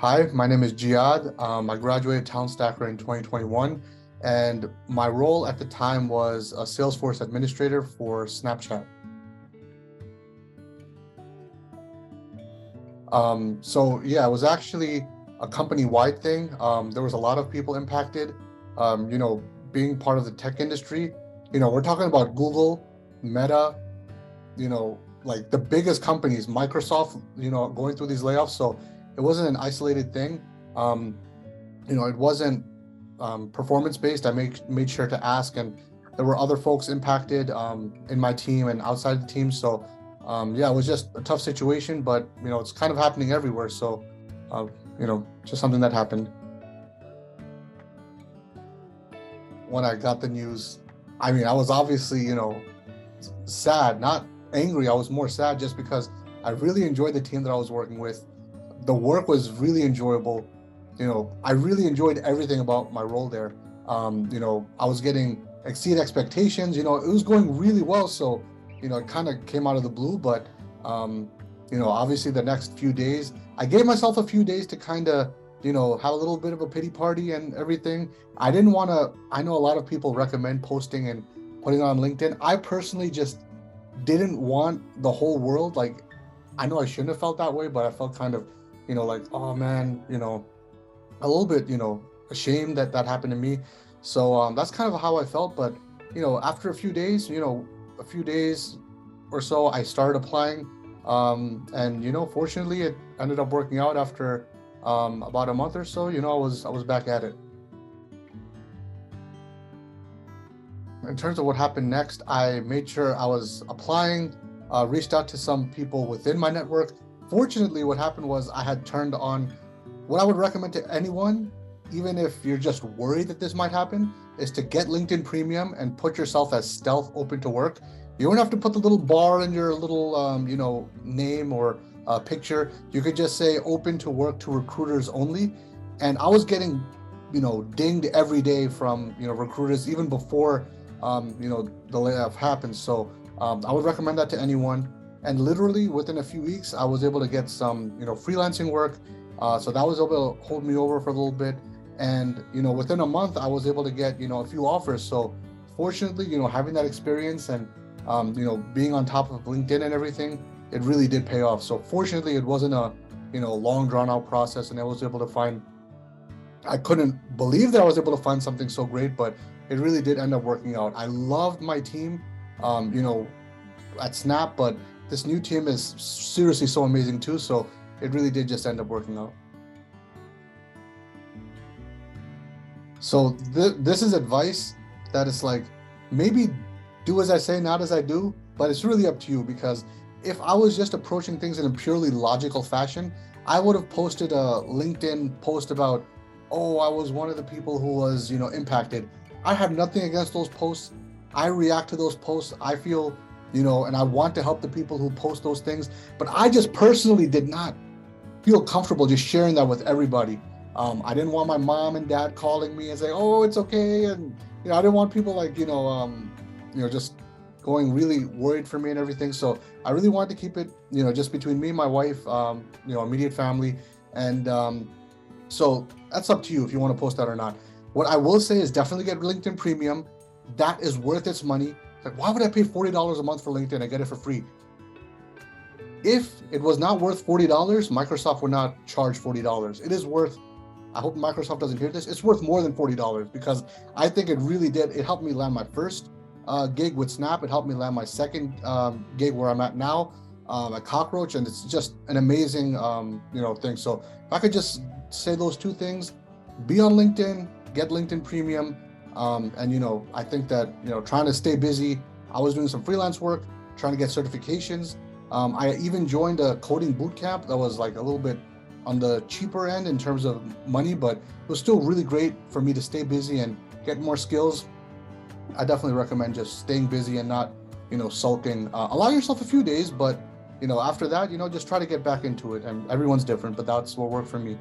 Hi, my name is Jihad. I graduated Town Stacker in 2021, and my role at the time was a Salesforce administrator for Snapchat. So yeah, it was actually a company-wide thing. There was a lot of people impacted. Um, you know, Being part of the tech industry, we're talking about Google, Meta, like the biggest companies, Microsoft, going through these layoffs. So it wasn't an isolated thing. Um, it wasn't performance based. I made sure to ask, and there were other folks impacted in my team and outside the team. So yeah, it was just a tough situation, but it's kind of happening everywhere. So uh, just something that happened. When I got the news, I mean, I was obviously sad, not angry. I was more sad just because I really enjoyed the team that I was working with. The work was really enjoyable. I really enjoyed everything about my role there. I was getting exceed expectations. It was going really well. So, it kind of came out of the blue, but obviously the next few days, I gave myself a few days to kind of, have a little bit of a pity party and everything. I didn't want to, I know a lot of people recommend posting and putting on LinkedIn. I personally just didn't want the whole world, like, I know I shouldn't have felt that way, but I felt kind of, like, oh man, a little bit, ashamed that that happened to me. So that's kind of how I felt. But after a few days or so, I started applying, and fortunately, it ended up working out after about a month or so. I was back at it. In terms of what happened next, I made sure I was applying, reached out to some people within my network. Fortunately, what happened was I had turned on what I would recommend to anyone, even if you're just worried that this might happen, is to get LinkedIn Premium and put yourself as stealth open to work. You don't have to put the little bar in your little, name or picture. You could just say open to work to recruiters only. And I was getting, dinged every day from, recruiters even before, the layoff happened. So I would recommend that to anyone. And literally within a few weeks, I was able to get some, freelancing work. So that was able to hold me over for a little bit. And, within a month, I was able to get, a few offers. So fortunately, having that experience and, being on top of LinkedIn and everything, it really did pay off. So fortunately, it wasn't a, long drawn out process, and I was able to find, I couldn't believe that I was able to find something so great, but it really did end up working out. I loved my team, um, you know, at Snap, but this new team is seriously so amazing too. So it really did just end up working out. So this is advice that is like, maybe do as I say, not as I do, but it's really up to you, because if I was just approaching things in a purely logical fashion, I would have posted a LinkedIn post about, oh, I was one of the people who was, impacted. I have nothing against those posts. I react to those posts. I feel, and I want to help the people who post those things, but I just personally did not feel comfortable just sharing that with everybody. I didn't want my mom and dad calling me and saying, "Oh, it's okay," and I didn't want people like just going really worried for me and everything. So I really wanted to keep it, just between me and my wife, immediate family, and so that's up to you if you want to post that or not. What I will say is definitely get LinkedIn Premium. That is worth its money. Like, why would I pay $40 a month for LinkedIn? I get it for free. If it was not worth $40, Microsoft would not charge $40. It is worth, I hope Microsoft doesn't hear this, it's worth more than $40, because I think it really did. It helped me land my first gig with Snap. It helped me land my second gig where I'm at now, at Cockroach, and it's just an amazing thing. So if I could just say those two things: be on LinkedIn, get LinkedIn Premium, and I think that trying to stay busy. I was doing some freelance work, trying to get certifications. I even joined a coding bootcamp that was like a little bit on the cheaper end in terms of money, but it was still really great for me to stay busy and get more skills. I definitely recommend just staying busy and not, sulking. Allow yourself a few days, but after that, just try to get back into it. And everyone's different, but that's what worked for me.